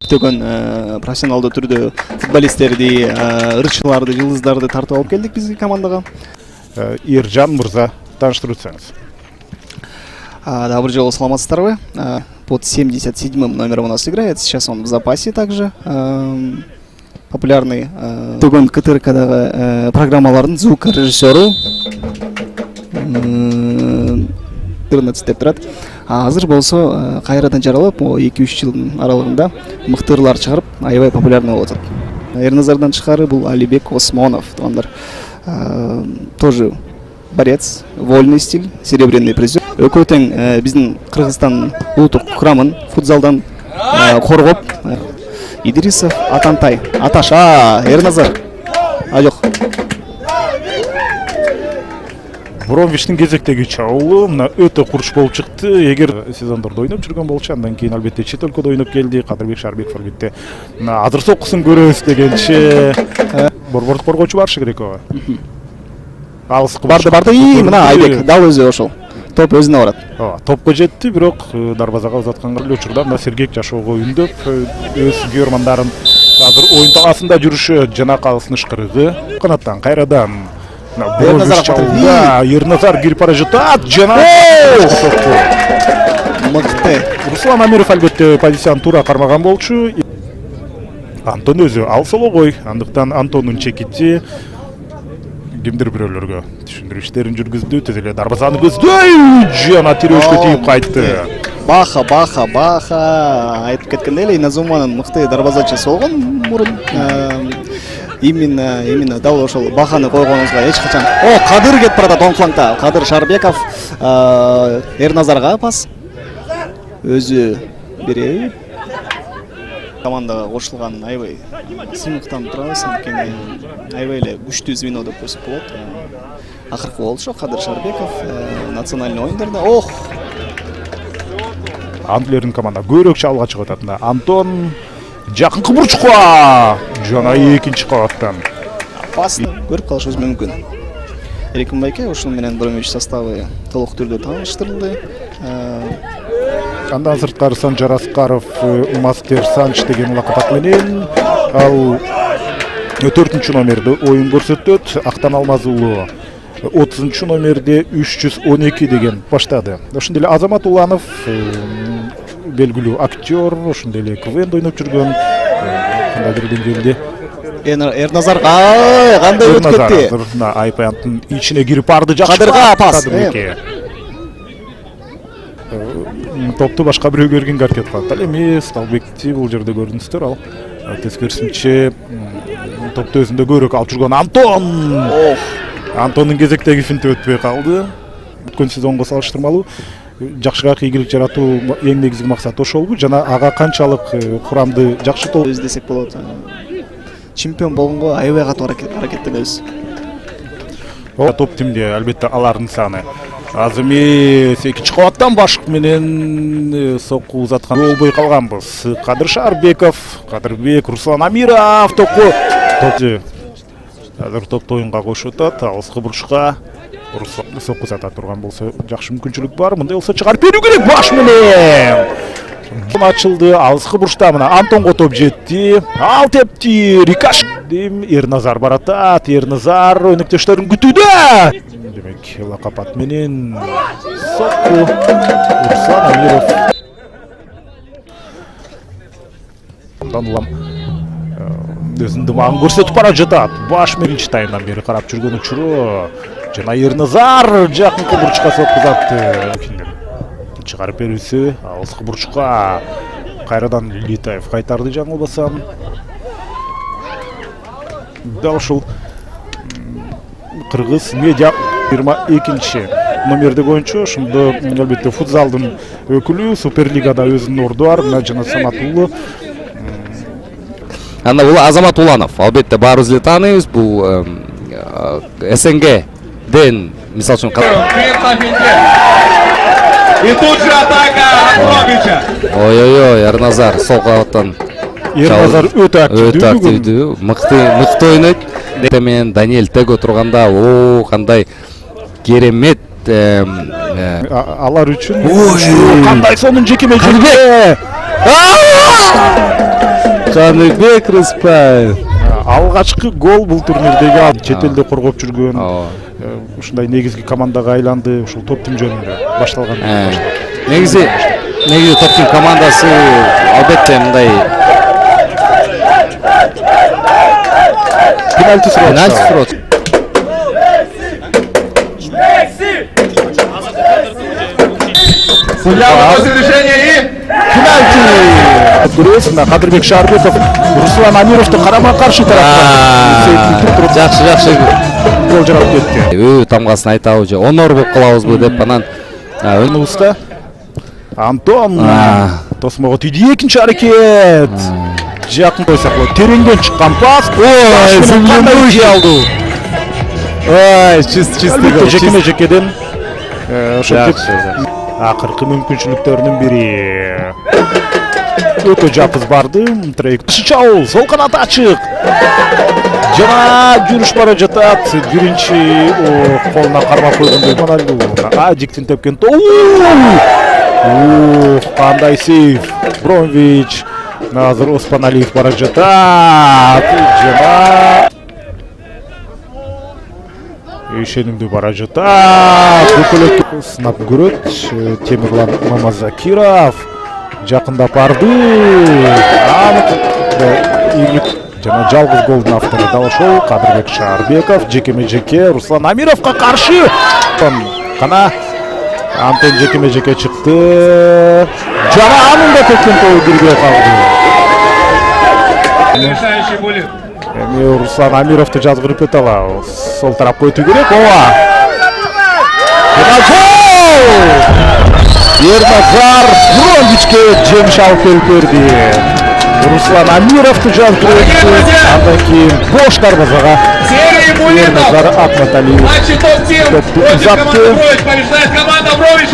Көптөгөн профессионалдуу түрдө футболисттерди, ырчыларды, жылдыздарды тартып алып келдик бизге командага. Иржан мырза, тааныштырып өтсөңүз. Добрый жолу, саламатсыздарбы? Под 77-м номером у нас играет. Сейчас он в запасе также. Популярный Тугон КТРКдагы программалардын звукорежиссеру. 14 деп турат. Азыр болсо кайрадан жаралып, 2-3 жылдын аралыгында мыктырлар чыгарып, аябай популярный болуп атат. Эрназардан тышкары бул Алибек Осмонов, туугандар. Тоже борец, вольный стиль, серебряный призер. Экөө тең биздин Кыргызстан улуттук курамын футзалдан коргоп, Идрисов, Атантай, Аташа, Эрназар. Жок. Бромвичтин кезектеги чабуулу мына өтө курч болуп чыкты. Эгер сезондордо ойноп жүргөн болчу, андан кийин албетте чет өлкөдө ойноп келди. Кадырбек Шарбеков албетте азыр соккусун көрөбүз дегенче борбордук коргоочу барышы керек ага. Алыскы Барды, мына Айбек дал өзү ошол. Топ өзүнө барат. Топко жетти, бирок дарбазага узатканга учурда мына Сергей Жашоого үндөп өз күйөрмандарын азыр оюн талаасында жүрүшөт. Жана калысын ышкырыгы канаттан кайрадан Ерназар кирип бара жатат. Жана мыкты. Руслан Амиров албетте позицияны туура кармаган болчу. Антон өзү алсологой, андыктан Антондун чекити кимдир бирөөлөргө түшүндүрүү иштерин жүргүздү. Тез эле дарбазаны көздөй жана тирөөшкө тийип кайтты. Баха айтып кеткендей эле Иназуманын мыкты дарбазачысы болгон мурун. Именно дал ошол баханы койгонубузга эч качан. Кадыр кетип баратат оң флангда. Кадыр Шарбеков Эрназарга пас. Өзү береби. Командага кошулган аябай сыймыктанып турабыз. Анткени аябай эле күчтүү звено деп көрсөк болот. Акыркы болчу Кадыр Шарбеков национальный оюндарда. Англиялардын команда көйрөк чабуулга чыгып атат. Антон жакынкы бурчка жана экинчи кабаттан пасты көрүп калышыбыз мүмкүн. Эркин Байке ушул менен Бромвич составы толук түрдө тааныштырылды. Андан сырткары Санжар Аскаров Мастер Санч деген лакап менен ал 4-чү номерде оюн көрсөтөт. Актан Алмаз уулу 30-чу номерде 312 деген баштады. Ошондой эле Азамат Уланов белгилүү актер, ошондой эле КВН ойноп жүргөн. Кандай бир деңгээлде Эрназар кандай өтүп кетти? Айпанттын ичине кирип барды. Кадырга пас. Топту башка бирөө көргөнгө аракет кылат. Ал эми Сталбекти бул жерде көрдүңүздөр. Ал тескерисинче топту өзүндө көйрөк алып жүргөн Антондун кезектеги финти өтпөй калды. Өткөн сезонго салыштырмалуу жакшыраак ийгилик жаратуу эң негизги максат ошолбу. Жана ага канчалык курамды жакшы өз десек болот. Чемпион болгонго аябай катуу аракеттенебиз. Топ тимде албетте алардын саны. Азыр эми экинчи кабаттан башык менен сокку узаткан болбой калганбыз. Кадыр Шарбеков, Кадырбек, Руслан Амиров топку. Азыр топто оюнга кошуп атат. Алыскы бурчка Руслан сокку узата турган болсо жакшы мүмкүнчүлүк бар. Мындай болсо чыгарып берүү керек баш менен. Ачылды. Алыскы бурчта мына Антонго топ жетти. Ал тепти. Рикаш. Эрназар баратат. Эрназар өнөктөштөрүн күтүүдө. Демек лакапат менен сокку Руслан Амиров. Андан улам өзүнүн дымагын көрсөтүп бара жатат. Баш биринчи таймдан бери карап жүргөн учуру жана Эрназар жакынкы бурчка соккузатты. Чыгарып берүүсү алыскы бурчка кайрадан Литаев кайтарды жаңылбасам. Дал ушул Кыргыз медиа 22-чи номердеги оюнчу. Ошондо албетте футзалдын өкүлү, Суперлигада өзүнүн орду бар. Жана Самат уулу. Анда бул Азамат Уланов. Албетте баарыбыз эле тааныйбыз. Бул СНГден мисалы үчүн И тут же атака Бромвича. Ой-ой-ой, Эрназар сол кабаттан. Эрназар өтө активдүү, мыкты ойнойт. Менен Даниэль Tego турганда, кандай керемет. Алар үчүн кандай сонун жеке менчик. Жаныбек Рыспаев. Алгачкы гол бул турнирдеги алды. Чет элде коргоп жүргөн. Ушундай негизги командага айланды. Ушул топтун жөнүндө башталган. Негизи топтун командасы албетте мындай Пенальти сурап. Судья выносит решение и... Пенальти! Көресің, Кадырбек Шарбеков Руслан Амировду карама-каршы тарапка жакшы гол жарап кетти. тамгасын айтабы же онор болуп калабызбы деп анан Уста Антон тосмого түйдү, экинчи аракет. Жакын койсок болот. Тереңден чыккан пас. ой зымгындуу алды. Ой чисто жекеме-жекеден ошо акыркы мүмкүнчүлүктөрүнүн бири. Өтө жапыз барды. Чаул сол канат ачык. Жана жүрүш бара жатат. Биринчи колуна кармап койгондой Мональду. Диктин тепкен. Кандай сейф. Бромвич. Азыр Оспаналиев бара жатат. Жана ишенимдүү бара жатат. Бүкөлөк сынап көрөт. Темирлан Мамазакиров жакындап барды. Жана жалгыз голдун автору дал ошол Кадырбек Шарбеков. Жекеме-жеке Руслан Амировго каршы. Кана Антон жекеме-жеке чыкты. Жана анын да тепкен тобу бирге калды. Решающий буллет. Эми Руслан Амировду жазгырып кетала. Сол тарапка өтүү керек. Ооба. Ерназар Бромвичке жеңиш алып келип берди. Руслан Амировду жазгырып кетти. Андан кийин бош дарбазага Серия буллетов. Ерназар Ахматалиев Матче топ-1 против команды Брович. Побеждает команда Брович.